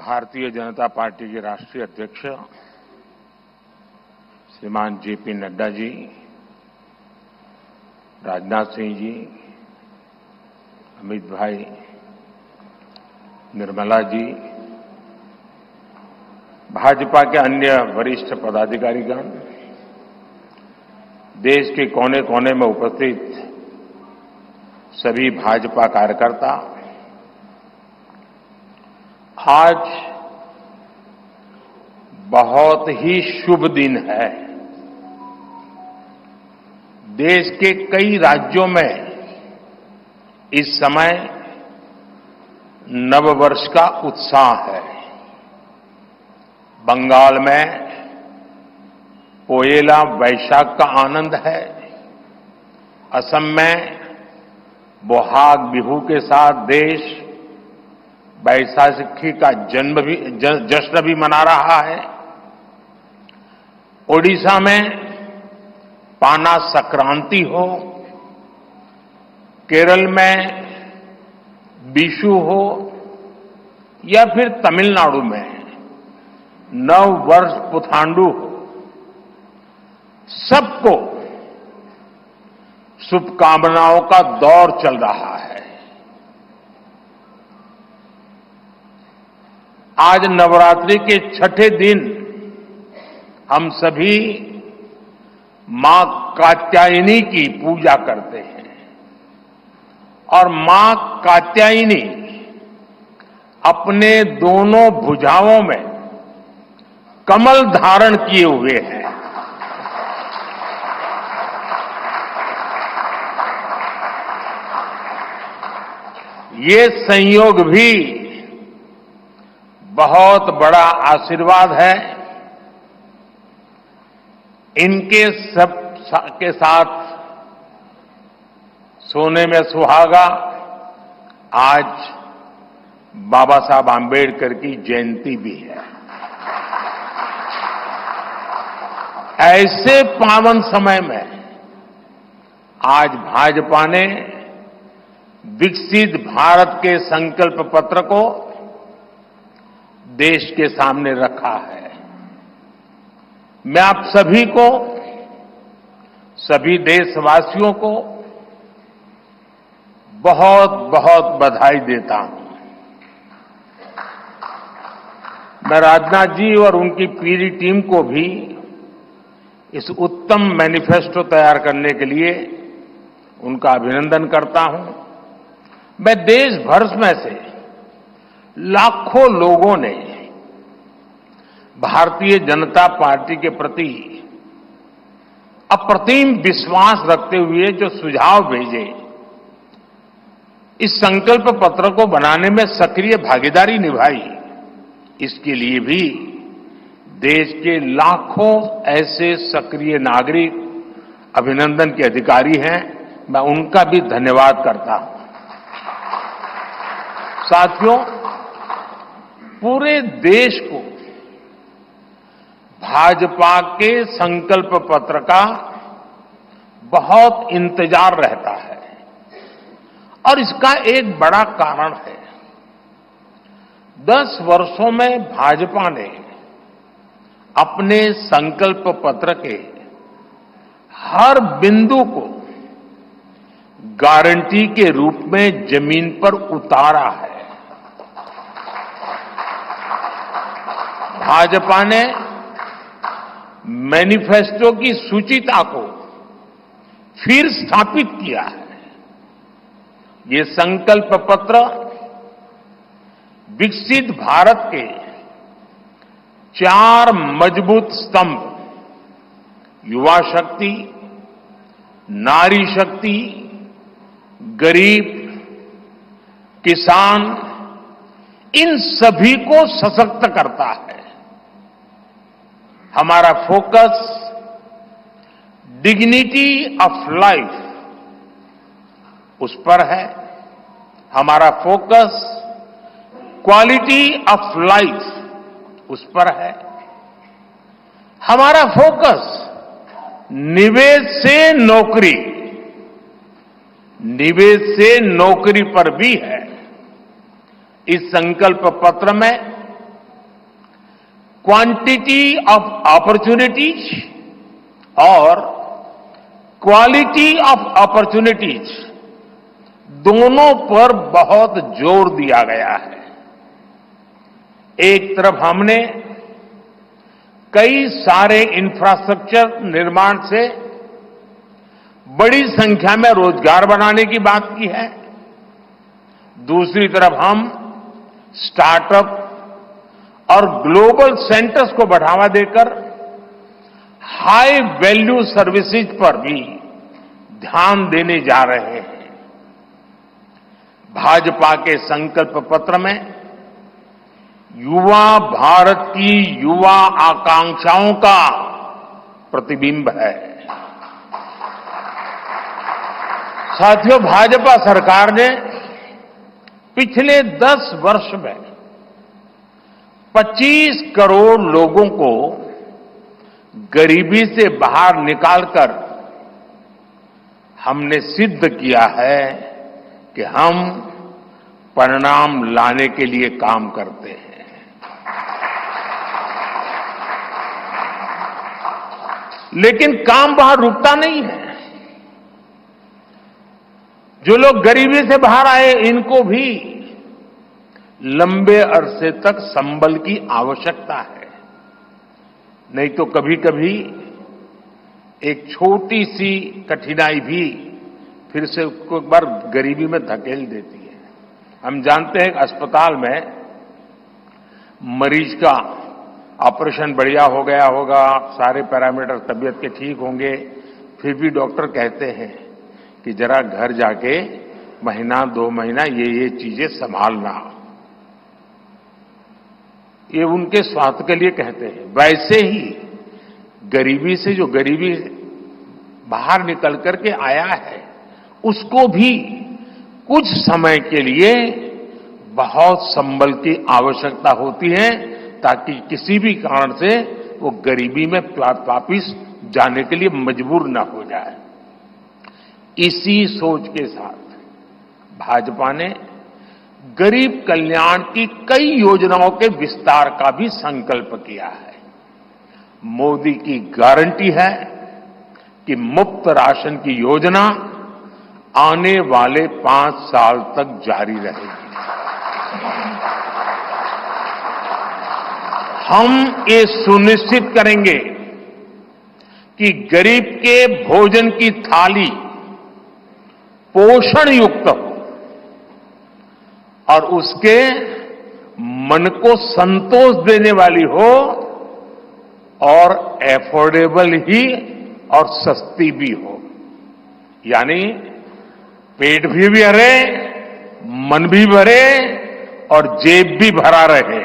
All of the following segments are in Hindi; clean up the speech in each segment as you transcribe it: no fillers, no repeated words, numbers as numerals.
भारतीय जनता पार्टी के राष्ट्रीय अध्यक्ष श्रीमान जेपी नड्डा जी, राजनाथ सिंह जी, अमित भाई, निर्मला जी, भाजपा के अन्य वरिष्ठ पदाधिकारीगण, देश के कोने कोने में उपस्थित सभी भाजपा कार्यकर्ता, आज बहुत ही शुभ दिन है। देश के कई राज्यों में इस समय नववर्ष का उत्साह है। बंगाल में पोयला वैशाख का आनंद है। असम में बोहाग बिहू के साथ देश बैसाखी का जश्न भी मना रहा है। ओडिशा में पाना संक्रांति हो, केरल में विशु हो या फिर तमिलनाडु में नव वर्ष पुथांडु हो, सबको शुभकामनाओं का दौर चल रहा है। आज नवरात्रि के छठे दिन हम सभी मां कात्यायनी की पूजा करते हैं और मां कात्यायनी अपने दोनों भुजाओं में कमल धारण किए हुए हैं। ये संयोग भी बहुत बड़ा आशीर्वाद है। इनके सब के साथ सोने में सुहागा आज बाबा साहब आंबेडकर की जयंती भी है। ऐसे पावन समय में आज भाजपा ने विकसित भारत के संकल्प पत्र को देश के सामने रखा है। मैं आप सभी को, सभी देशवासियों को बहुत बहुत बधाई देता हूं। मैं राजनाथ जी और उनकी पूरी टीम को भी इस उत्तम मैनिफेस्टो तैयार करने के लिए उनका अभिनंदन करता हूं। मैं देश भर में से लाखों लोगों ने भारतीय जनता पार्टी के प्रति अप्रतिम विश्वास रखते हुए जो सुझाव भेजे, इस संकल्प पत्र को बनाने में सक्रिय भागीदारी निभाई, इसके लिए भी देश के लाखों ऐसे सक्रिय नागरिक अभिनंदन के अधिकारी हैं। मैं उनका भी धन्यवाद करता हूं। साथियों, पूरे देश को भाजपा के संकल्प पत्र का बहुत इंतजार रहता है और इसका एक बड़ा कारण है। 10 वर्षों में भाजपा ने अपने संकल्प पत्र के हर बिंदु को गारंटी के रूप में जमीन पर उतारा है। भाजपा ने मैनिफेस्टो की सूचिता को फिर स्थापित किया है। ये संकल्प पत्र विकसित भारत के 4 मजबूत स्तंभ, युवा शक्ति, नारी शक्ति, गरीब, किसान, इन सभी को सशक्त करता है। हमारा फोकस डिग्निटी ऑफ लाइफ उस पर है। हमारा फोकस क्वालिटी ऑफ लाइफ उस पर है। हमारा फोकस निवेश से नौकरी, निवेश से नौकरी पर भी है। इस संकल्प पत्र में क्वांटिटी ऑफ अपॉर्चुनिटीज और क्वालिटी ऑफ अपॉर्चुनिटीज दोनों पर बहुत जोर दिया गया है। एक तरफ हमने कई सारे इंफ्रास्ट्रक्चर निर्माण से बड़ी संख्या में रोजगार बनाने की बात की है। दूसरी तरफ हम स्टार्टअप और ग्लोबल सेंटर्स को बढ़ावा देकर हाई वैल्यू सर्विसेज पर भी ध्यान देने जा रहे हैं। भाजपा के संकल्प पत्र में युवा भारत की युवा आकांक्षाओं का प्रतिबिंब है। साथियों, भाजपा सरकार ने पिछले 10 वर्ष में 25 करोड़ लोगों को गरीबी से बाहर निकालकर हमने सिद्ध किया है कि हम परिणाम लाने के लिए काम करते हैं। लेकिन काम वहां रुकता नहीं है। जो लोग गरीबी से बाहर आए, इनको भी लंबे अरसे तक संबल की आवश्यकता है। नहीं तो कभी कभी एक छोटी सी कठिनाई भी फिर से उसको एक बार गरीबी में धकेल देती है। हम जानते हैं कि अस्पताल में मरीज का ऑपरेशन बढ़िया हो गया होगा, सारे पैरामीटर तबीयत के ठीक होंगे, फिर भी डॉक्टर कहते हैं कि जरा घर जाके महीना 2 महीना ये चीजें संभालना। ये उनके स्वास्थ्य के लिए कहते हैं। वैसे ही गरीबी से जो गरीबी बाहर निकल करके आया है, उसको भी कुछ समय के लिए बहुत संबल की आवश्यकता होती है, ताकि किसी भी कारण से वो गरीबी में वापिस जाने के लिए मजबूर न हो जाए। इसी सोच के साथ भाजपा ने गरीब कल्याण की कई योजनाओं के विस्तार का भी संकल्प किया है। मोदी की गारंटी है कि मुफ्त राशन की योजना आने वाले 5 साल तक जारी रहेगी। हम ये सुनिश्चित करेंगे कि गरीब के भोजन की थाली पोषण युक्त हो और उसके मन को संतोष देने वाली हो, और एफोर्डेबल ही और सस्ती भी हो। यानी पेट भी भरे, मन भी भरे और जेब भी भरा रहे।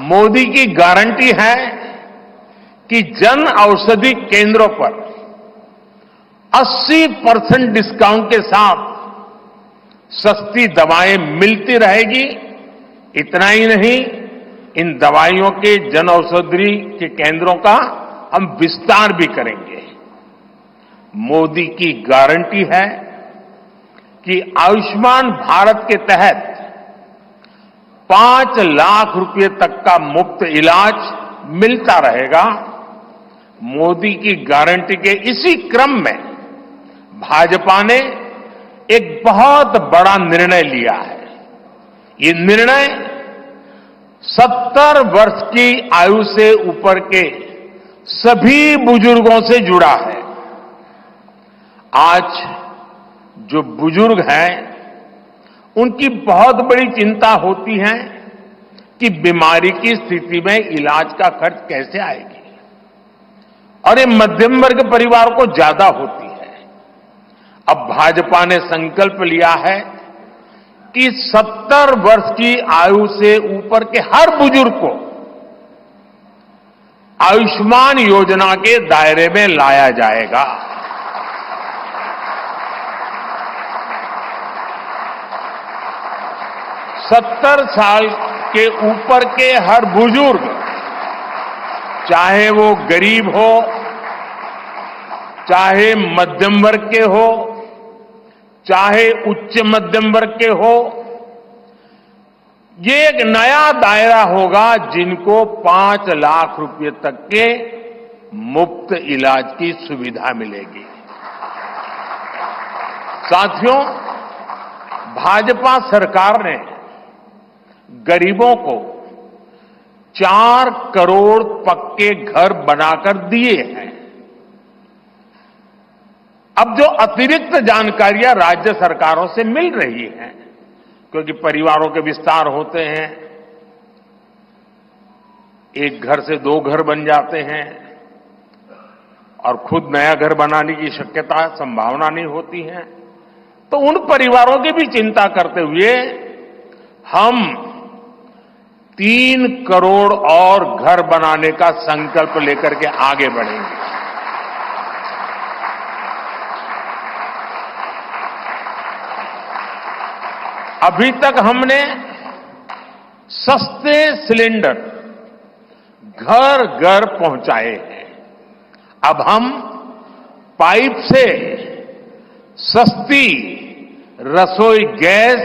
मोदी की गारंटी है कि जन औषधि केंद्रों पर 80% डिस्काउंट के साथ सस्ती दवाएं मिलती रहेगी। इतना ही नहीं, इन दवाइयों के जन औषधि के केंद्रों का हम विस्तार भी करेंगे। मोदी की गारंटी है कि आयुष्मान भारत के तहत 5 लाख रुपए तक का मुफ्त इलाज मिलता रहेगा। मोदी की गारंटी के इसी क्रम में भाजपा ने एक बहुत बड़ा निर्णय लिया है। ये निर्णय 70 वर्ष की आयु से ऊपर के सभी बुजुर्गों से जुड़ा है। आज जो बुजुर्ग हैं, उनकी बहुत बड़ी चिंता होती है कि बीमारी की स्थिति में इलाज का खर्च कैसे आएगी, और ये मध्यम वर्ग परिवार को ज्यादा होती है। अब भाजपा ने संकल्प लिया है कि 70 वर्ष की आयु से ऊपर के हर बुजुर्ग को आयुष्मान योजना के दायरे में लाया जाएगा। सत्तर साल के ऊपर के हर बुजुर्ग, चाहे वो गरीब हो, चाहे मध्यम वर्ग के हो, चाहे उच्च मध्यम वर्ग के हो, ये एक नया दायरा होगा जिनको 5 लाख रुपए तक के मुफ्त इलाज की सुविधा मिलेगी। साथियों, भाजपा सरकार ने गरीबों को 4 करोड़ पक्के घर बनाकर दिए हैं। अब जो अतिरिक्त जानकारियां राज्य सरकारों से मिल रही हैं, क्योंकि परिवारों के विस्तार होते हैं, एक घर से 2 घर बन जाते हैं और खुद नया घर बनाने की शक्यता संभावना नहीं होती है, तो उन परिवारों की भी चिंता करते हुए हम 3 करोड़ और घर बनाने का संकल्प लेकर के आगे बढ़ेंगे। अभी तक हमने सस्ते सिलेंडर घर घर पहुंचाए हैं। अब हम पाइप से सस्ती रसोई गैस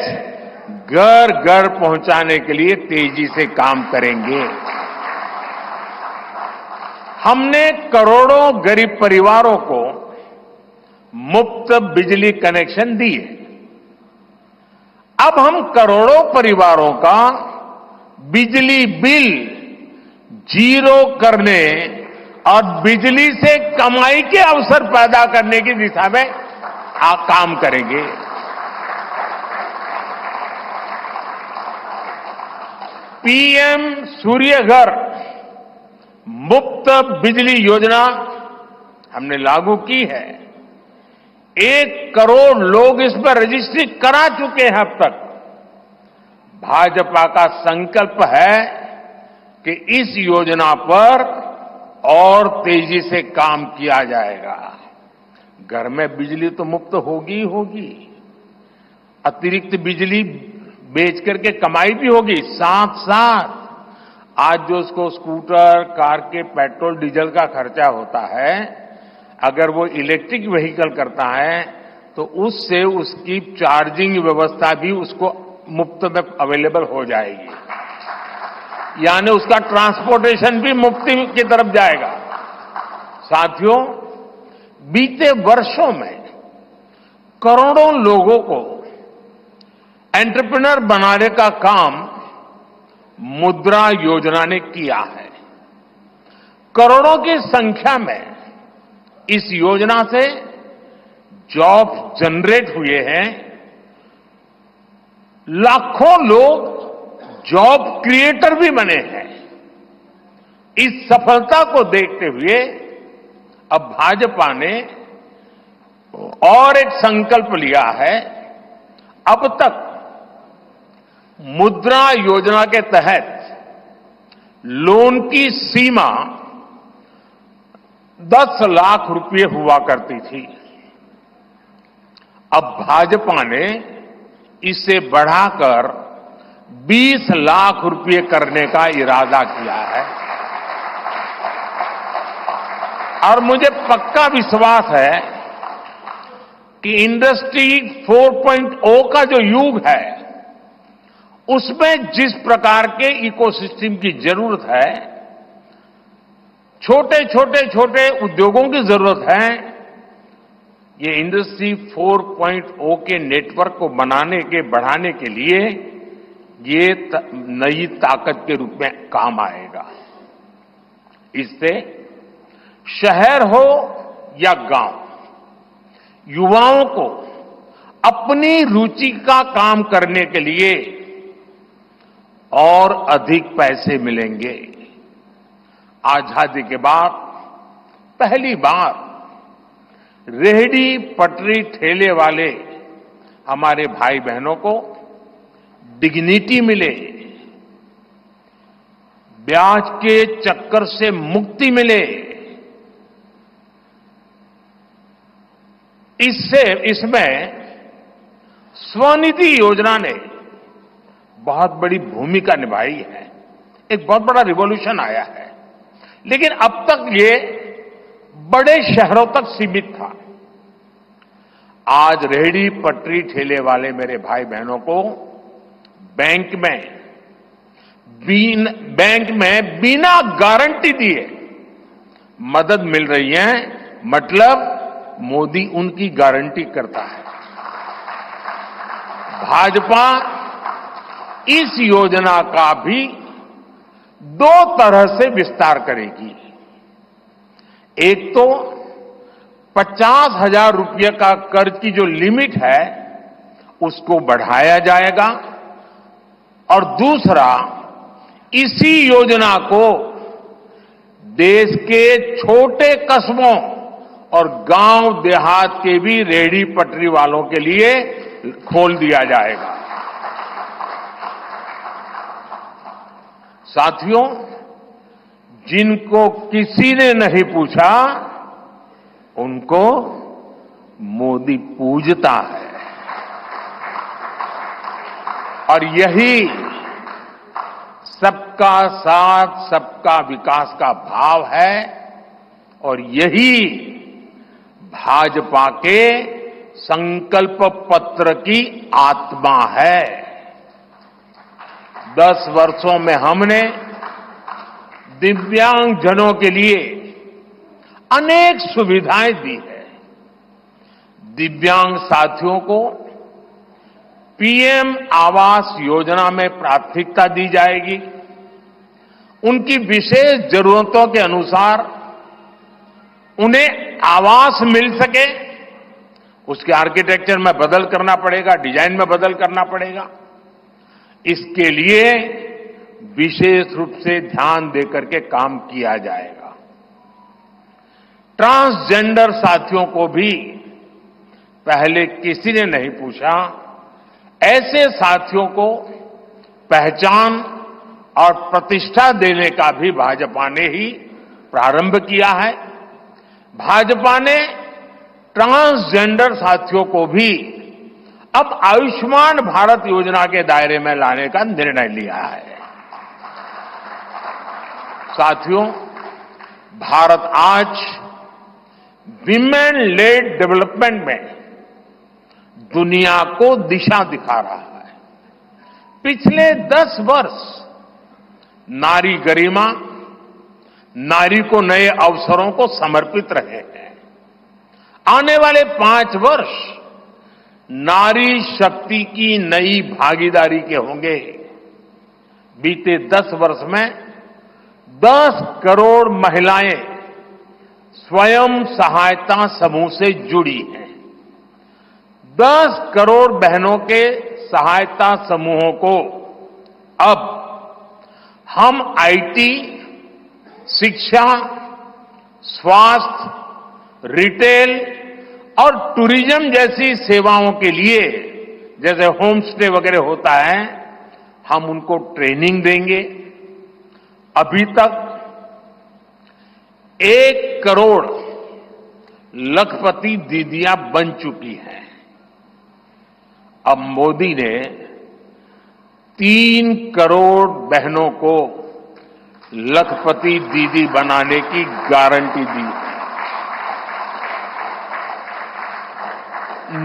घर घर पहुंचाने के लिए तेजी से काम करेंगे। हमने करोड़ों गरीब परिवारों को मुफ्त बिजली कनेक्शन दिए। अब हम करोड़ों परिवारों का बिजली बिल जीरो करने और बिजली से कमाई के अवसर पैदा करने की दिशा में काम करेंगे। पीएम सूर्य घर मुफ्त बिजली योजना हमने लागू की है। 1 करोड़ लोग इस पर रजिस्ट्री करा चुके हैं अब तक। भाजपा का संकल्प है कि इस योजना पर और तेजी से काम किया जाएगा। घर में बिजली तो मुफ्त होगी ही होगी, अतिरिक्त बिजली बेच करके कमाई भी होगी। साथ साथ आज जो उसको स्कूटर, कार के पेट्रोल डीजल का खर्चा होता है, अगर वो इलेक्ट्रिक व्हीकल करता है तो उससे उसकी चार्जिंग व्यवस्था भी उसको मुफ्त में अवेलेबल हो जाएगी, यानी उसका ट्रांसपोर्टेशन भी मुफ्ती की तरफ जाएगा। साथियों, बीते वर्षों में करोड़ों लोगों को एंटरप्रेन्योर बनाने का काम मुद्रा योजना ने किया है। करोड़ों की संख्या में इस योजना से जॉब जनरेट हुए हैं। लाखों लोग जॉब क्रिएटर भी बने हैं। इस सफलता को देखते हुए अब भाजपा ने और एक संकल्प लिया है। अब तक मुद्रा योजना के तहत लोन की सीमा 10 लाख रुपए हुआ करती थी। अब भाजपा ने इसे बढ़ाकर 20 लाख रुपए करने का इरादा किया है और मुझे पक्का विश्वास है कि इंडस्ट्री 4.0 का जो युग है, उसमें जिस प्रकार के इकोसिस्टम की जरूरत है, छोटे उद्योगों की जरूरत है, ये इंडस्ट्री 4.0 के नेटवर्क को बनाने के बढ़ाने के लिए ये नई ताकत के रूप में काम आएगा। इससे शहर हो या गांव, युवाओं को अपनी रुचि का काम करने के लिए और अधिक पैसे मिलेंगे। आजादी के बाद पहली बार रेहड़ी पटरी ठेले वाले हमारे भाई बहनों को डिग्निटी मिले, ब्याज के चक्कर से मुक्ति मिले। इसमें स्वनिधि योजना ने बहुत बड़ी भूमिका निभाई है। एक बहुत बड़ा रिवॉल्यूशन आया है, लेकिन अब तक ये बड़े शहरों तक सीमित था। आज रेहड़ी पटरी ठेले वाले मेरे भाई बहनों को बैंक में बैंक में बिना गारंटी दिए मदद मिल रही है, मतलब मोदी उनकी गारंटी करता है। भाजपा इस योजना का भी 2 तरह से विस्तार करेगी। एक तो 50,000 रुपये का कर्ज की जो लिमिट है उसको बढ़ाया जाएगा, और दूसरा इसी योजना को देश के छोटे कस्बों और गांव देहात के भी रेहड़ी पटरी वालों के लिए खोल दिया जाएगा। साथियों, जिनको किसी ने नहीं पूछा उनको मोदी पूजता है, और यही सबका साथ सबका विकास का भाव है, और यही भाजपा के संकल्प पत्र की आत्मा है। 10 वर्षों में हमने दिव्यांगजनों के लिए अनेक सुविधाएं दी है। दिव्यांग साथियों को पीएम आवास योजना में प्राथमिकता दी जाएगी। उनकी विशेष जरूरतों के अनुसार उन्हें आवास मिल सके, उसके आर्किटेक्चर में बदल करना पड़ेगा, डिजाइन में बदल करना पड़ेगा। इसके लिए विशेष रूप से ध्यान देकर के काम किया जाएगा। ट्रांसजेंडर साथियों को भी पहले किसी ने नहीं पूछा, ऐसे साथियों को पहचान और प्रतिष्ठा देने का भी भाजपा ने ही प्रारंभ किया है। भाजपा ने ट्रांसजेंडर साथियों को भी अब आयुष्मान भारत योजना के दायरे में लाने का निर्णय लिया है। साथियों, भारत आज विमेन लेड डेवलपमेंट में दुनिया को दिशा दिखा रहा है। पिछले 10 वर्ष नारी गरिमा, नारी को नए अवसरों को समर्पित रहे हैं। आने वाले 5 वर्ष नारी शक्ति की नई भागीदारी के होंगे। बीते 10 वर्ष में 10 करोड़ महिलाएं स्वयं सहायता समूह से जुड़ी हैं। 10 करोड़ बहनों के सहायता समूहों को अब हम आईटी, शिक्षा, स्वास्थ्य, रिटेल और टूरिज्म जैसी सेवाओं के लिए, जैसे होम स्टे वगैरह होता है, हम उनको ट्रेनिंग देंगे। अभी तक 1 करोड़ लखपति दीदियां बन चुकी हैं। अब मोदी ने 3 करोड़ बहनों को लखपति दीदी बनाने की गारंटी दी है।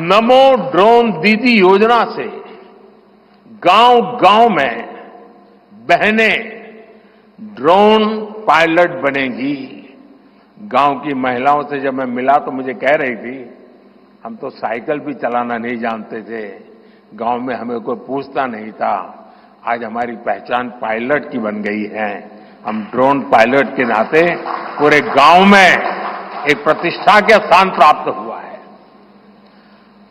नमो ड्रोन दीदी योजना से गांव-गांव में बहनें ड्रोन पायलट बनेंगी। गांव की महिलाओं से जब मैं मिला तो मुझे कह रही थी, हम तो साइकिल भी चलाना नहीं जानते थे, गांव में हमें कोई पूछता नहीं था, आज हमारी पहचान पायलट की बन गई है। हम ड्रोन पायलट के नाते पूरे गांव में एक प्रतिष्ठा का स्थान प्राप्त हुआ है।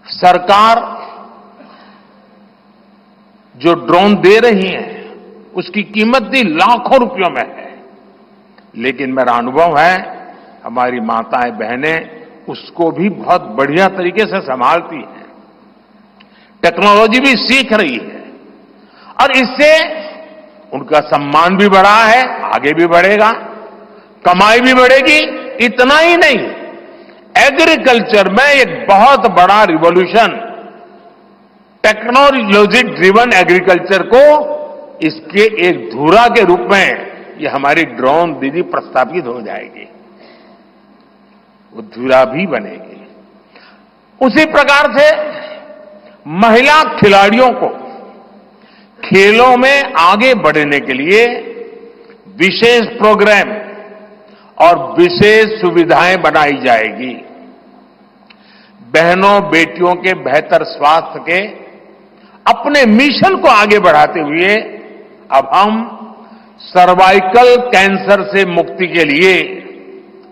सरकार जो ड्रोन दे रही है उसकी कीमत भी लाखों रुपयों में है, लेकिन मेरा अनुभव है हमारी माताएं बहनें उसको भी बहुत बढ़िया तरीके से संभालती हैं। टेक्नोलॉजी भी सीख रही है और इससे उनका सम्मान भी बढ़ा है, आगे भी बढ़ेगा, कमाई भी बढ़ेगी। इतना ही नहीं, एग्रीकल्चर में एक बहुत बड़ा रिवॉल्यूशन, टेक्नोलॉजी ड्रिवन एग्रीकल्चर को इसके एक धुरा के रूप में ये हमारी ड्रोन दीदी प्रस्थापित हो जाएगी, वो धुरा भी बनेगी। उसी प्रकार से महिला खिलाड़ियों को खेलों में आगे बढ़ने के लिए विशेष प्रोग्राम और विशेष सुविधाएं बनाई जाएगी। बहनों बेटियों के बेहतर स्वास्थ्य के अपने मिशन को आगे बढ़ाते हुए अब हम सर्वाइकल कैंसर से मुक्ति के लिए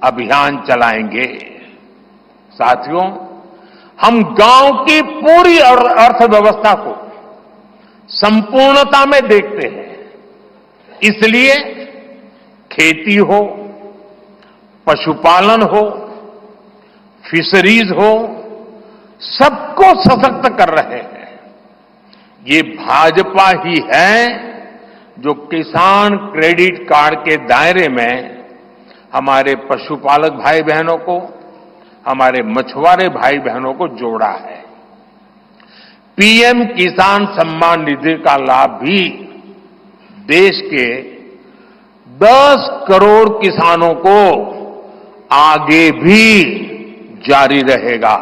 अभियान चलाएंगे। साथियों, हम गांव की पूरी अर्थव्यवस्था को संपूर्णता में देखते हैं। इसलिए खेती हो, पशुपालन हो, फिशरीज हो, सबको सशक्त कर रहे हैं। ये भाजपा ही है जो किसान क्रेडिट कार्ड के दायरे में हमारे पशुपालक भाई बहनों को, हमारे मछुआरे भाई बहनों को जोड़ा है। पीएम किसान सम्मान निधि का लाभ भी देश के 10 करोड़ किसानों को आगे भी जारी रहेगा।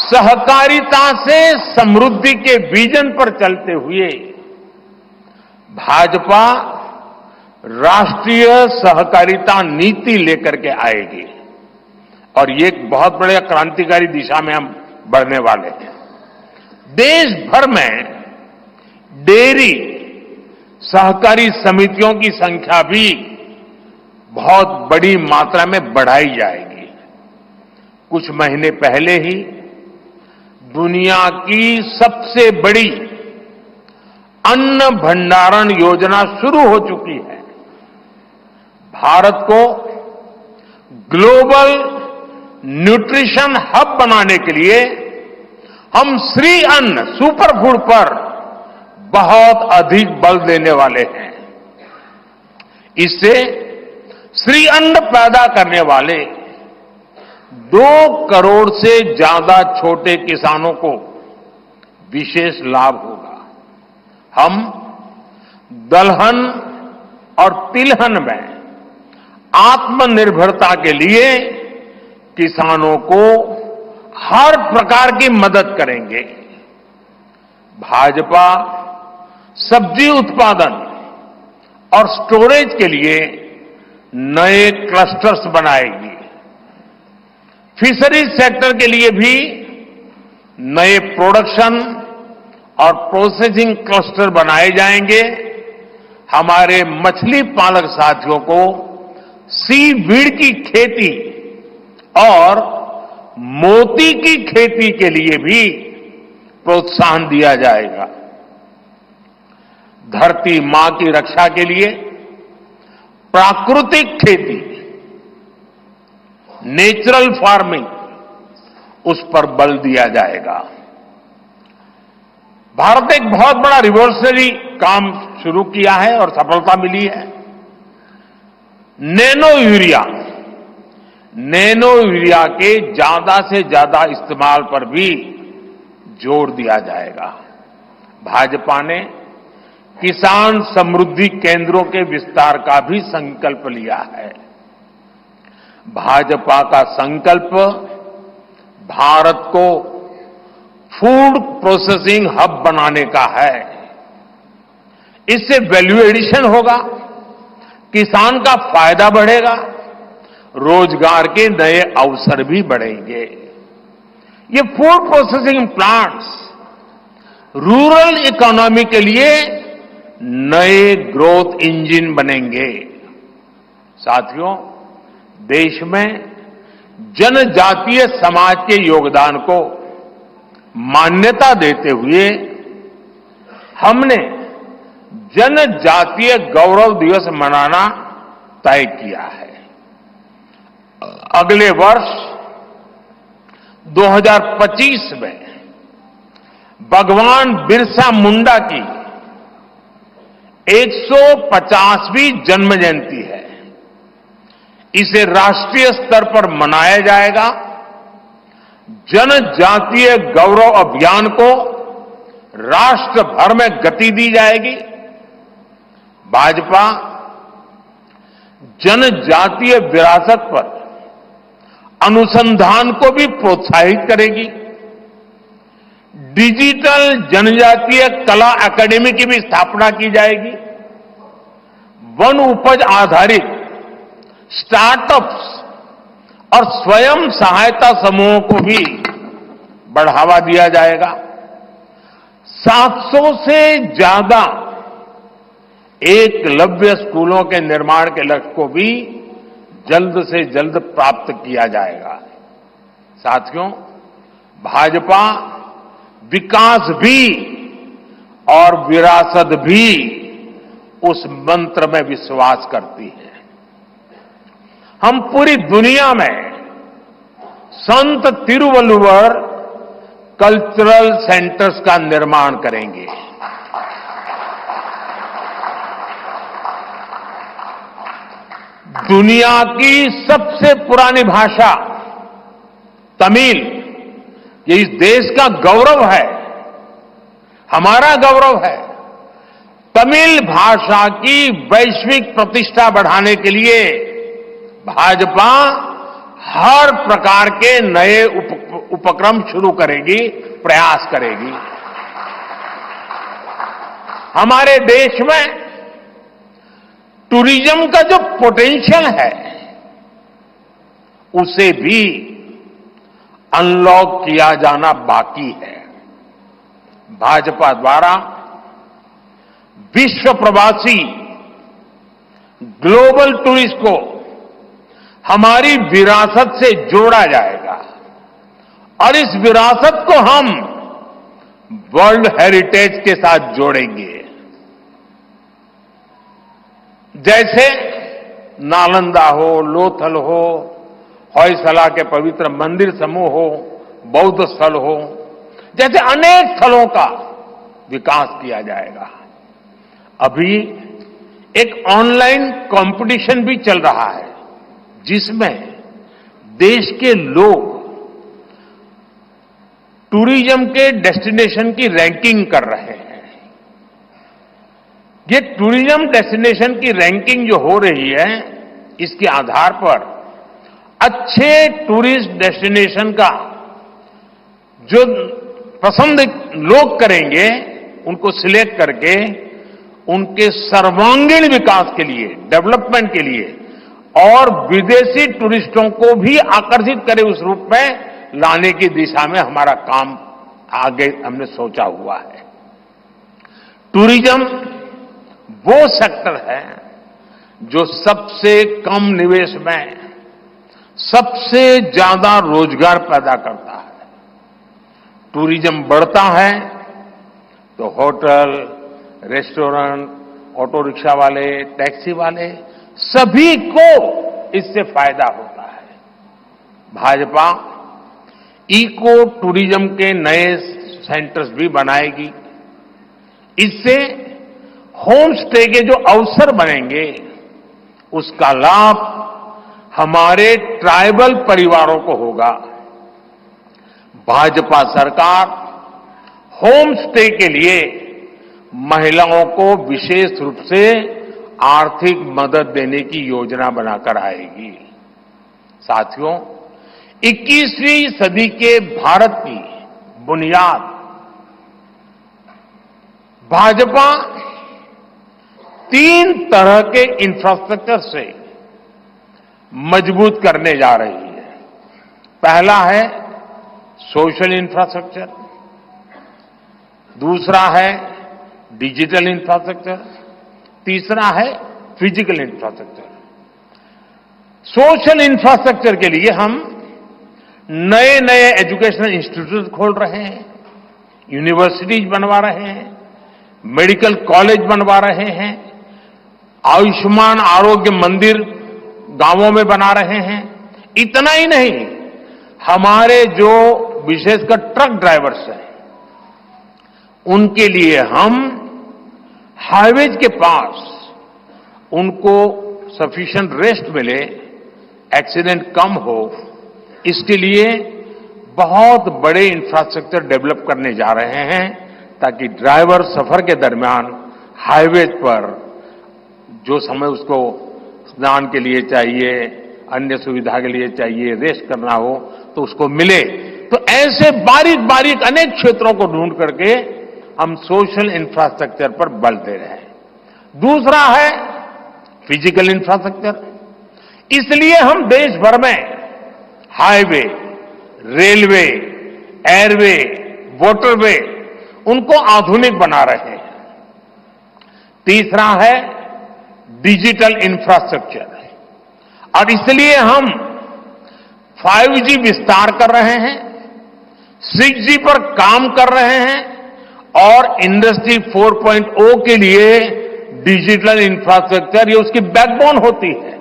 सहकारिता से समृद्धि के विजन पर चलते हुए भाजपा राष्ट्रीय सहकारिता नीति लेकर के आएगी और ये एक बहुत बड़े क्रांतिकारी दिशा में हम बढ़ने वाले हैं। देश भर में डेयरी सहकारी समितियों की संख्या भी बहुत बड़ी मात्रा में बढ़ाई जाएगी। कुछ महीने पहले ही दुनिया की सबसे बड़ी अन्न भंडारण योजना शुरू हो चुकी है। भारत को ग्लोबल न्यूट्रिशन हब बनाने के लिए हम श्री अन्न सुपरफूड पर बहुत अधिक बल देने वाले हैं। इससे श्री अन्न पैदा करने वाले 2 करोड़ से ज्यादा छोटे किसानों को विशेष लाभ होगा। हम दलहन और तिलहन में आत्मनिर्भरता के लिए किसानों को हर प्रकार की मदद करेंगे। भाजपा सब्जी उत्पादन और स्टोरेज के लिए नए क्लस्टर्स बनाएगी। फिशरीज सेक्टर के लिए भी नए प्रोडक्शन और प्रोसेसिंग क्लस्टर बनाए जाएंगे। हमारे मछली पालक साथियों को सीवीड की खेती और मोती की खेती के लिए भी प्रोत्साहन दिया जाएगा। धरती मां की रक्षा के लिए प्राकृतिक खेती, नेचुरल फार्मिंग, उस पर बल दिया जाएगा। भारत ने एक बहुत बड़ा रिवॉल्यूशनरी काम शुरू किया है और सफलता मिली है। नैनो यूरिया के ज्यादा से ज्यादा इस्तेमाल पर भी जोर दिया जाएगा। भाजपा ने किसान समृद्धि केंद्रों के विस्तार का भी संकल्प लिया है। भाजपा का संकल्प भारत को फूड प्रोसेसिंग हब बनाने का है। इससे वैल्यू एडिशन होगा, किसान का फायदा बढ़ेगा, रोजगार के नए अवसर भी बढ़ेंगे। ये food processing plants rural economy के लिए नए ग्रोथ इंजन बनेंगे। साथियों, देश में जनजातीय समाज के योगदान को मान्यता देते हुए हमने जनजातीय गौरव दिवस मनाना तय किया है। अगले वर्ष 2025 में भगवान बिरसा मुंडा की 150वीं जन्म जयंती है। इसे राष्ट्रीय स्तर पर मनाया जाएगा। जनजातीय गौरव अभियान को राष्ट्र भर में गति दी जाएगी। भाजपा जनजातीय विरासत पर अनुसंधान को भी प्रोत्साहित करेगी। डिजिटल जनजातीय कला एकेडमी की भी स्थापना की जाएगी। वन उपज आधारित स्टार्टअप्स और स्वयं सहायता समूहों को भी बढ़ावा दिया जाएगा। 700 से ज्यादा एकलव्य स्कूलों के निर्माण के लक्ष्य को भी जल्द से जल्द प्राप्त किया जाएगा। साथियों, भाजपा विकास भी और विरासत भी उस मंत्र में विश्वास करती है। हम पूरी दुनिया में संत तिरुवल्लुवर कल्चरल सेंटर्स का निर्माण करेंगे। दुनिया की सबसे पुरानी भाषा तमिल, ये इस देश का गौरव है, हमारा गौरव है। तमिल भाषा की वैश्विक प्रतिष्ठा बढ़ाने के लिए भाजपा हर प्रकार के नए उपक्रम शुरू करेगी, प्रयास करेगी। हमारे देश में टूरिज्म का जो पोटेंशियल है, उसे भी अनलॉक किया जाना बाकी है। भाजपा द्वारा विश्व प्रवासी ग्लोबल टूरिस्ट को हमारी विरासत से जोड़ा जाएगा और इस विरासत को हम वर्ल्ड हेरिटेज के साथ जोड़ेंगे। जैसे नालंदा हो, लोथल हो, होयसला के पवित्र मंदिर समूह हो, बौद्ध स्थल हो, जैसे अनेक स्थलों का विकास किया जाएगा। अभी एक ऑनलाइन कंपटीशन भी चल रहा है, जिसमें देश के लोग टूरिज्म के डेस्टिनेशन की रैंकिंग कर रहे हैं। ये टूरिज्म डेस्टिनेशन की रैंकिंग जो हो रही है, इसके आधार पर अच्छे टूरिस्ट डेस्टिनेशन का जो पसंद लोग करेंगे, उनको सिलेक्ट करके उनके सर्वांगीण विकास के लिए, डेवलपमेंट के लिए और विदेशी टूरिस्टों को भी आकर्षित करे उस रूप में लाने की दिशा में हमारा काम आगे हमने सोचा हुआ है। टूरिज्म वो सेक्टर है जो सबसे कम निवेश में सबसे ज्यादा रोजगार पैदा करता है। टूरिज्म बढ़ता है तो होटल, रेस्टोरेंट, ऑटो रिक्शा वाले, टैक्सी वाले सभी को इससे फायदा होता है। भाजपा इको टूरिज्म के नए सेंटर्स भी बनाएगी। इससे होम स्टे के जो अवसर बनेंगे, उसका लाभ हमारे ट्राइबल परिवारों को होगा। भाजपा सरकार होम स्टे के लिए महिलाओं को विशेष रूप से आर्थिक मदद देने की योजना बनाकर आएगी। साथियों, 21वीं सदी के भारत की बुनियाद भाजपा 3 तरह के इंफ्रास्ट्रक्चर से मजबूत करने जा रही है। पहला है सोशल इंफ्रास्ट्रक्चर, दूसरा है डिजिटल इंफ्रास्ट्रक्चर, तीसरा है फिजिकल इंफ्रास्ट्रक्चर। सोशल इंफ्रास्ट्रक्चर के लिए हम नए नए एजुकेशनल इंस्टीट्यूट खोल रहे हैं, यूनिवर्सिटीज बनवा रहे हैं, मेडिकल कॉलेज बनवा रहे हैं, आयुष्मान आरोग्य मंदिर गांवों में बना रहे हैं। इतना ही नहीं, हमारे जो विशेषकर ट्रक ड्राइवर्स हैं, उनके लिए हम हाईवेज के पास उनको सफिशिएंट रेस्ट मिले, एक्सीडेंट कम हो, इसके लिए बहुत बड़े इंफ्रास्ट्रक्चर डेवलप करने जा रहे हैं, ताकि ड्राइवर सफर के दरमियान हाईवे पर जो समय उसको स्नान के लिए चाहिए, अन्य सुविधा के लिए चाहिए, रेस्ट करना हो, तो उसको मिले। तो ऐसे बारीक बारीक अनेक क्षेत्रों को ढूंढ करके हम सोशल इंफ्रास्ट्रक्चर पर बल दे रहे हैं। दूसरा है फिजिकल इंफ्रास्ट्रक्चर। इसलिए हम देश भर में हाईवे, रेलवे, एयरवे, वाटरवे उनको आधुनिक बना रहे हैं। तीसरा है डिजिटल इंफ्रास्ट्रक्चर, और इसलिए हम 5G विस्तार कर रहे हैं, 6G पर काम कर रहे हैं और इंडस्ट्री 4.0 के लिए डिजिटल इंफ्रास्ट्रक्चर ये उसकी बैकबोन होती है।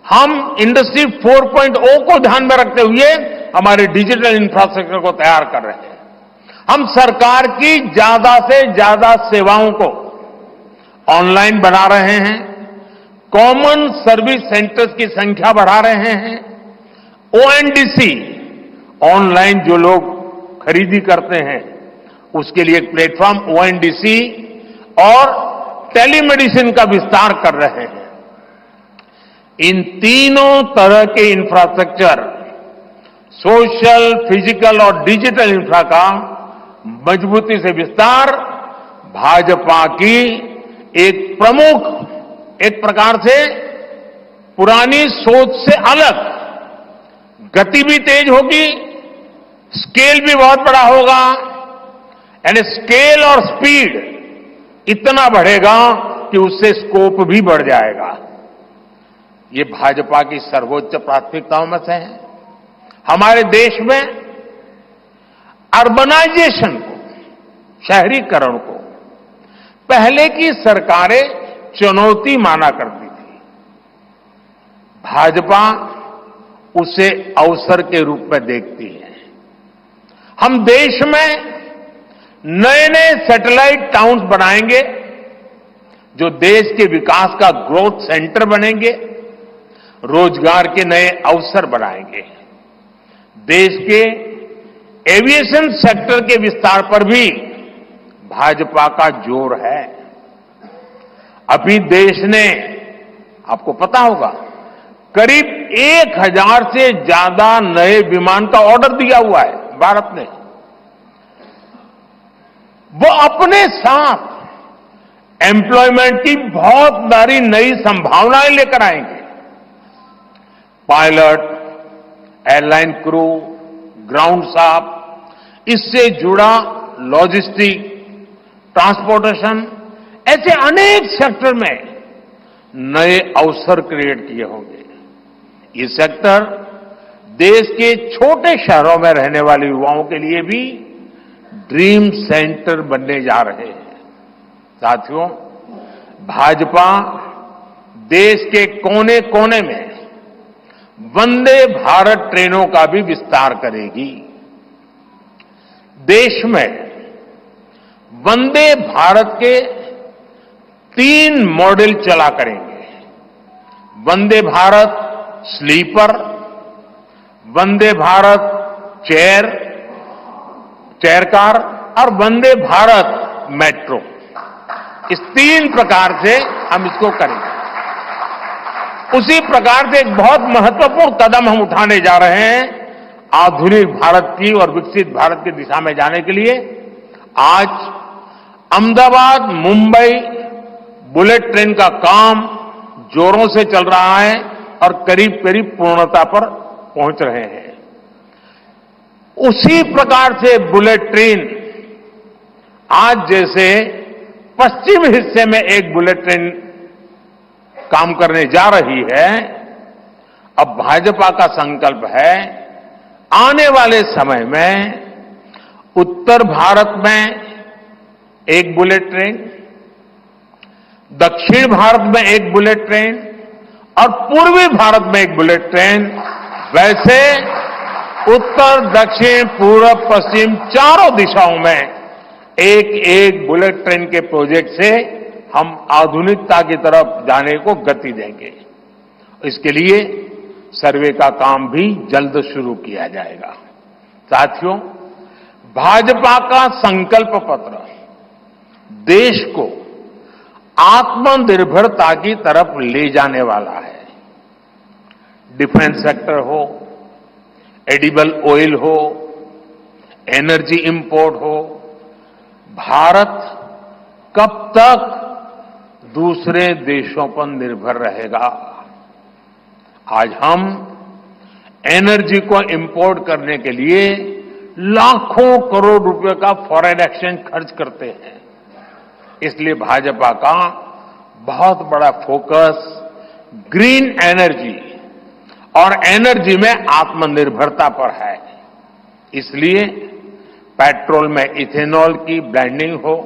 हम इंडस्ट्री 4.0 को ध्यान में रखते हुए हमारे डिजिटल इंफ्रास्ट्रक्चर को तैयार कर रहे हैं। हम सरकार की ज्यादा से ज्यादा सेवाओं को ऑनलाइन बना रहे हैं, कॉमन सर्विस सेंटर्स की संख्या बढ़ा रहे हैं, ONDC ऑनलाइन जो लोग खरीदी करते हैं उसके लिए एक प्लेटफॉर्म ONDC और टेलीमेडिसिन का विस्तार कर रहे हैं। इन तीनों तरह के इंफ्रास्ट्रक्चर, सोशल, फिजिकल और डिजिटल इंफ्रा का मजबूती से विस्तार भाजपा की एक प्रमुख, एक प्रकार से पुरानी सोच से अलग, गति भी तेज होगी, स्केल भी बहुत बड़ा होगा, यानी स्केल और स्पीड इतना बढ़ेगा कि उससे स्कोप भी बढ़ जाएगा। ये भाजपा की सर्वोच्च प्राथमिकताओं में से है। हमारे देश में अर्बनाइजेशन को, शहरीकरण को पहले की सरकारें चुनौती माना करती थी। भाजपा उसे अवसर के रूप में देखती है। हम देश में नए नए सैटेलाइट टाउन्स बनाएंगे जो देश के विकास का ग्रोथ सेंटर बनेंगे, रोजगार के नए अवसर बनाएंगे। देश के एविएशन सेक्टर के विस्तार पर भी भाजपा का जोर है। अभी देश ने, आपको पता होगा, करीब 1000 से ज्यादा नए विमान का ऑर्डर दिया हुआ है भारत ने। वो अपने साथ एम्प्लॉयमेंट की बहुत सारी नई संभावनाएं लेकर आएंगे। Pilot, airline crew, ground staff, इससे जुड़ा लॉजिस्टिक, ट्रांसपोर्टेशन, ऐसे अनेक सेक्टर में नए अवसर क्रिएट किए होंगे। ये सेक्टर देश के छोटे शहरों में रहने वाले युवाओं के लिए भी ड्रीम सेंटर बनने जा रहे हैं। साथियों, भाजपा देश के कोने कोने में वंदे भारत ट्रेनों का भी विस्तार करेगी। देश में वंदे भारत के 3 मॉडल चला करेंगे। Vande Bharat sleeper, Vande Bharat chair car और वंदे भारत मेट्रो। इस 3 प्रकार से हम इसको करेंगे। उसी प्रकार से एक बहुत महत्वपूर्ण कदम हम उठाने जा रहे हैं आधुनिक भारत की और विकसित भारत की दिशा में जाने के लिए। आज अहमदाबाद मुंबई बुलेट ट्रेन का काम जोरों से चल रहा है और करीब करीब पूर्णता पर पहुंच रहे हैं। उसी प्रकार से बुलेट ट्रेन आज जैसे पश्चिम हिस्से में एक बुलेट ट्रेन काम करने जा रही है, अब भाजपा का संकल्प है आने वाले समय में उत्तर भारत में एक बुलेट ट्रेन, दक्षिण भारत में एक बुलेट ट्रेन और पूर्वी भारत में एक बुलेट ट्रेन, वैसे उत्तर, दक्षिण, पूर्व, पश्चिम चारों दिशाओं में एक एक बुलेट ट्रेन के प्रोजेक्ट से हम आधुनिकता की तरफ जाने को गति देंगे। इसके लिए सर्वे का काम भी जल्द शुरू किया जाएगा। साथियों, भाजपा का संकल्प पत्र देश को आत्मनिर्भरता की तरफ ले जाने वाला है। डिफेंस सेक्टर हो, एडिबल ऑयल हो, एनर्जी इंपोर्ट हो, भारत कब तक दूसरे देशों पर निर्भर रहेगा? आज हम एनर्जी को इंपोर्ट करने के लिए लाखों करोड़ रुपए का फॉरेन एक्सचेंज खर्च करते हैं। इसलिए भाजपा का बहुत बड़ा फोकस ग्रीन एनर्जी और एनर्जी में आत्मनिर्भरता पर है। इसलिए पेट्रोल में इथेनॉल की ब्लेंडिंग हो,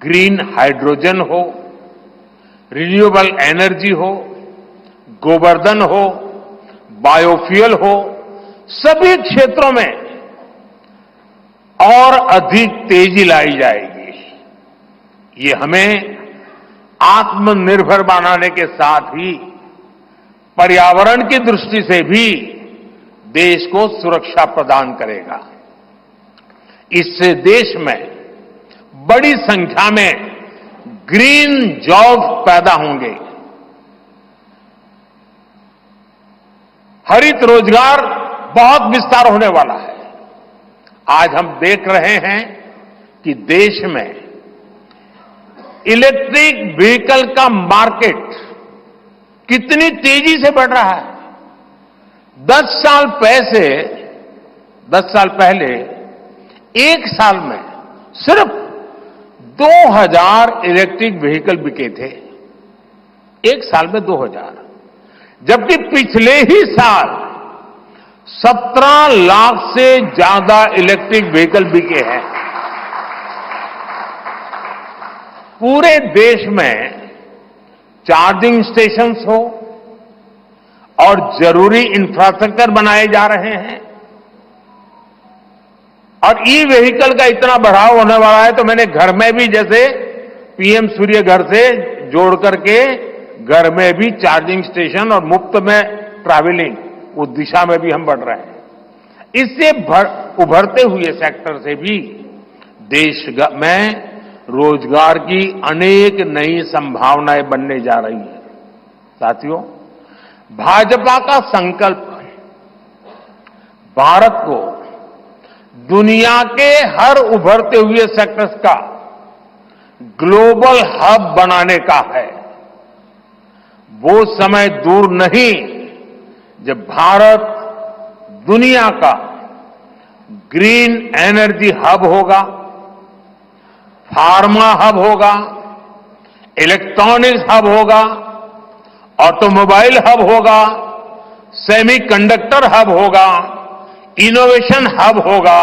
ग्रीन हाइड्रोजन हो, रिन्यूएबल एनर्जी हो, गोवर्धन हो, बायोफ्यूल हो, सभी क्षेत्रों में और अधिक तेजी लाई जाएगी। ये हमें आत्मनिर्भर बनाने के साथ ही पर्यावरण की दृष्टि से भी देश को सुरक्षा प्रदान करेगा। इससे देश में बड़ी संख्या में ग्रीन जॉब पैदा होंगे, हरित रोजगार बहुत विस्तार होने वाला है। आज हम देख रहे हैं कि देश में इलेक्ट्रिक व्हीकल का मार्केट कितनी तेजी से बढ़ रहा है। 10 साल पहले एक साल में सिर्फ 2000 इलेक्ट्रिक व्हीकल बिके थे। एक साल में 2000, जबकि पिछले ही साल 17 लाख से ज्यादा इलेक्ट्रिक व्हीकल बिके हैं। पूरे देश में चार्जिंग स्टेशंस हो और जरूरी इंफ्रास्ट्रक्चर बनाए जा रहे हैं और ई व्हीकल का इतना बढ़ाव होने वाला है, तो मैंने घर में भी जैसे पीएम सूर्य घर से जोड़ करके घर में भी चार्जिंग स्टेशन और मुफ्त में ट्रैवलिंग, उस दिशा में भी हम बढ़ रहे हैं। इससे उभरते हुए सेक्टर से भी देश में रोजगार की अनेक नई संभावनाएं बनने जा रही है। साथियों, भाजपा का संकल्प भारत को दुनिया के हर उभरते हुए सेक्टर्स का ग्लोबल हब बनाने का है। वो समय दूर नहीं जब भारत दुनिया का ग्रीन एनर्जी हब होगा, फार्मा हब होगा, इलेक्ट्रॉनिक्स हब होगा, ऑटोमोबाइल हब होगा, सेमीकंडक्टर हब होगा, इनोवेशन हब होगा,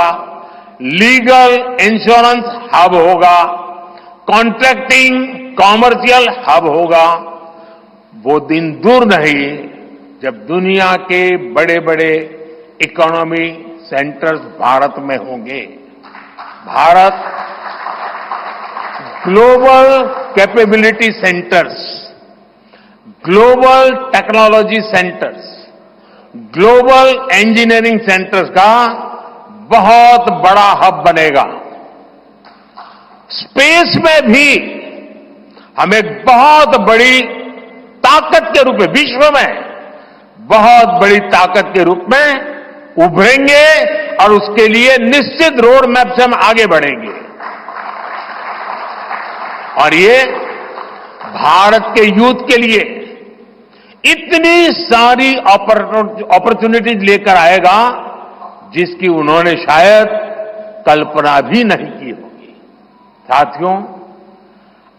लीगल इंश्योरेंस हब होगा, कॉन्ट्रैक्टिंग कॉमर्शियल हब होगा। वो दिन दूर नहीं जब दुनिया के बड़े बड़े इकोनॉमी सेंटर्स भारत में होंगे। Bharat global capability centres, global technology centres, global engineering centres का बहुत बड़ा हब बनेगा। स्पेस में भी हम एक बहुत बड़ी ताकत के रूप में, विश्व में बहुत बड़ी ताकत के रूप में उभरेंगे और उसके लिए निश्चित रोड मैप से हम आगे बढ़ेंगे। और ये भारत के यूथ के लिए इतनी सारी अपॉर्चुनिटीज लेकर आएगा जिसकी उन्होंने शायद कल्पना भी नहीं की होगी। साथियों,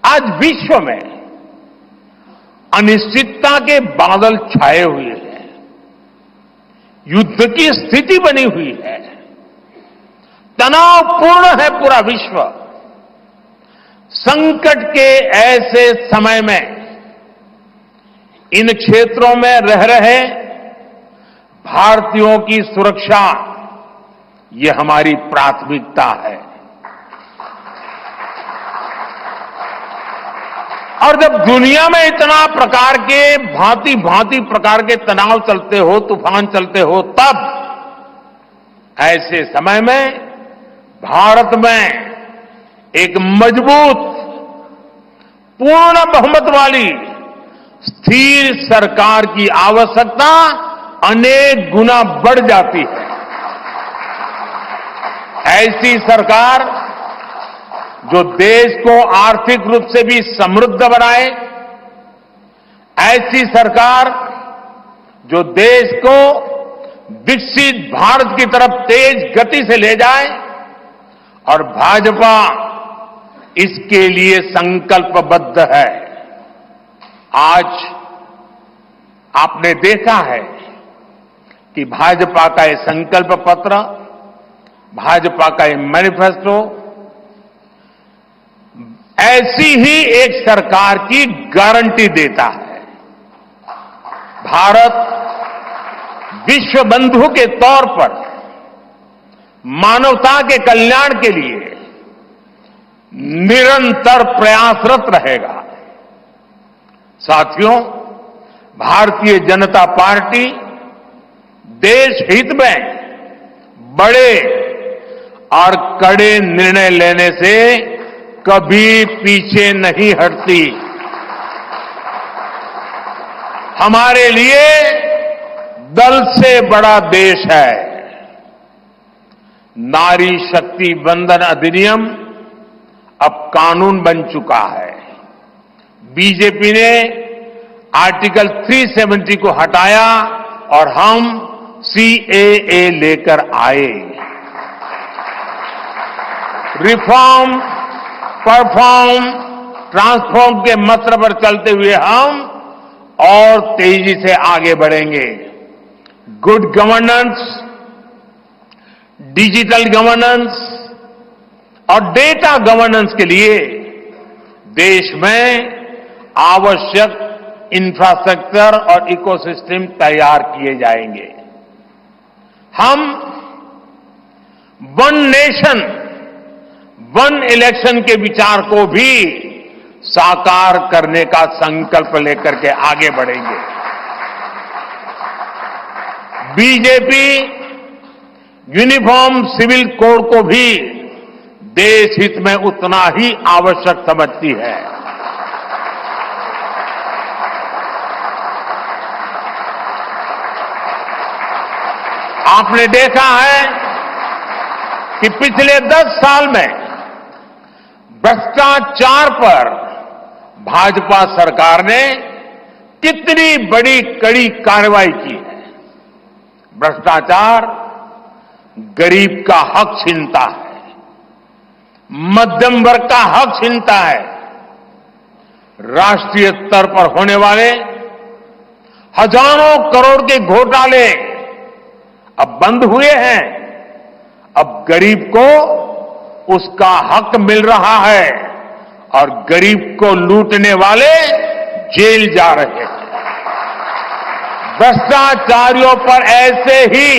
आज विश्व में अनिश्चितता के बादल छाए हुए हैं, युद्ध की स्थिति बनी हुई है, तनावपूर्ण है पूरा विश्व। संकट के ऐसे समय में इन क्षेत्रों में रह रहे भारतीयों की सुरक्षा, ये हमारी प्राथमिकता है। और जब दुनिया में इतना प्रकार के भांति भांति प्रकार के तनाव चलते हो, तूफान चलते हो, तब ऐसे समय में भारत में एक मजबूत, पूर्ण बहुमत वाली स्थिर सरकार की आवश्यकता अनेक गुना बढ़ जाती है। ऐसी सरकार जो देश को आर्थिक रूप से भी समृद्ध बनाए, ऐसी सरकार जो देश को विकसित भारत की तरफ तेज गति से ले जाए, और भाजपा इसके लिए संकल्पबद्ध है। आज आपने देखा है कि भाजपा का ये संकल्प पत्र, भाजपा का ये मैनिफेस्टो ऐसी ही एक सरकार की गारंटी देता है। भारत विश्व बंधु के तौर पर मानवता के कल्याण के लिए निरंतर प्रयासरत रहेगा। साथियों, भारतीय जनता पार्टी देश हित में बड़े और कड़े निर्णय लेने से कभी पीछे नहीं हटती। हमारे लिए दल से बड़ा देश है। नारी शक्ति वंदन अधिनियम अब कानून बन चुका है। बीजेपी ने आर्टिकल 370 को हटाया और हम सीएए लेकर आए। रिफॉर्म, परफॉर्म, ट्रांसफॉर्म के मंत्र पर चलते हुए हम और तेजी से आगे बढ़ेंगे। गुड गवर्नेंस, डिजिटल गवर्नेंस और डेटा गवर्नेंस के लिए देश में आवश्यक इंफ्रास्ट्रक्चर और इकोसिस्टम तैयार किए जाएंगे। हम वन नेशन, वन इलेक्शन के विचार को भी साकार करने का संकल्प लेकर के आगे बढ़ेंगे। बीजेपी यूनिफॉर्म सिविल कोड को भी देश हित में उतना ही आवश्यक समझती है। आपने देखा है कि पिछले 10 साल में भ्रष्टाचार पर भाजपा सरकार ने कितनी बड़ी कड़ी कार्रवाई की है। भ्रष्टाचार गरीब का हक छीनता है, मध्यम वर्ग का हक छीनता है। राष्ट्रीय स्तर पर होने वाले हजारों करोड़ के घोटाले अब बंद हुए हैं। अब गरीब को उसका हक मिल रहा है और गरीब को लूटने वाले जेल जा रहे हैं। भ्रष्टाचारियों पर ऐसे ही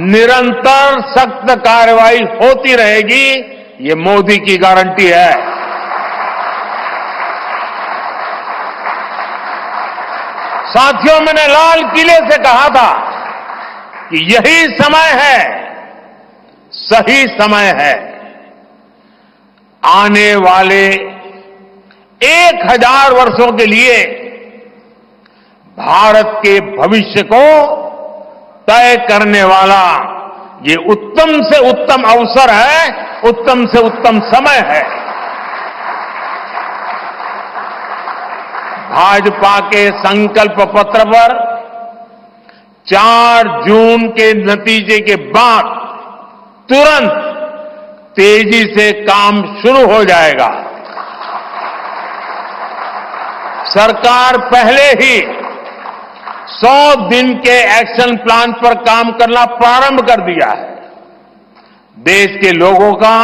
निरंतर सख्त कार्रवाई होती रहेगी, ये मोदी की गारंटी है। साथियों, मैंने लाल किले से कहा था कि यही समय है, सही समय है। आने वाले 1000 वर्षों के लिए भारत के भविष्य को तय करने वाला ये उत्तम से उत्तम अवसर है, उत्तम से उत्तम समय है। भाजपा के संकल्प पत्र पर 4 जून के नतीजे के बाद तुरंत तेजी से काम शुरू हो जाएगा। सरकार पहले ही 100 दिन के एक्शन प्लान पर काम करना प्रारंभ कर दिया है। देश के लोगों का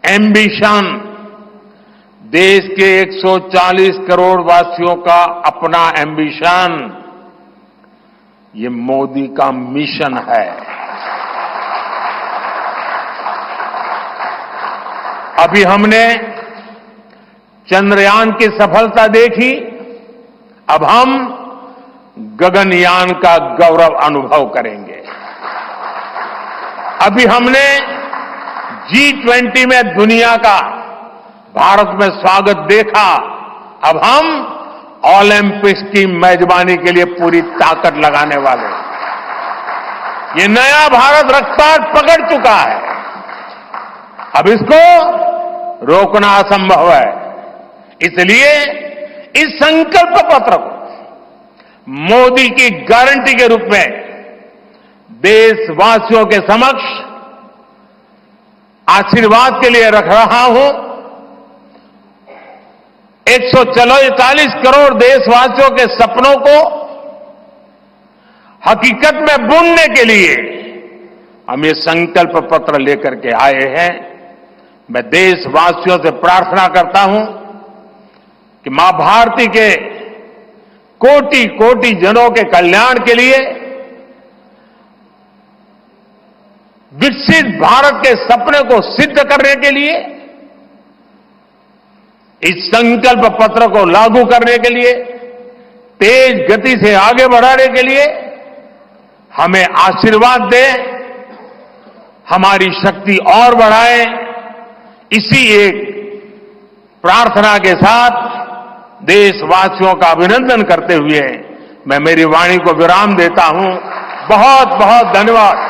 एम्बिशन, देश के 140 करोड़ वासियों का अपना एम्बिशन, ये मोदी का मिशन है। अभी हमने चंद्रयान की सफलता देखी, अब हम गगनयान का गौरव अनुभव करेंगे। अभी हमने G20 में दुनिया का भारत में स्वागत देखा, अब हम ओलंपिक्स की मेजबानी के लिए पूरी ताकत लगाने वाले हैं। ये नया भारत रफ्तार पकड़ चुका है। अब इसको रोकना असंभव है। इसलिए इस संकल्प पत्र को मोदी की गारंटी के रूप में देशवासियों के समक्ष आशीर्वाद के लिए रख रहा हूं। 140 करोड़ देशवासियों के सपनों को हकीकत में बुनने के लिए हम ये संकल्प पत्र लेकर के आए हैं। मैं देशवासियों से प्रार्थना करता हूं कि मां भारती के कोटि कोटि जनों के कल्याण के लिए, विकसित भारत के सपने को सिद्ध करने के लिए, इस संकल्प पत्र को लागू करने के लिए, तेज गति से आगे बढ़ाने के लिए हमें आशीर्वाद दें, हमारी शक्ति और बढ़ाएं। इसी एक प्रार्थना के साथ देशवासियों का अभिनंदन करते हुए मैं मेरी वाणी को विराम देता हूं। बहुत बहुत धन्यवाद।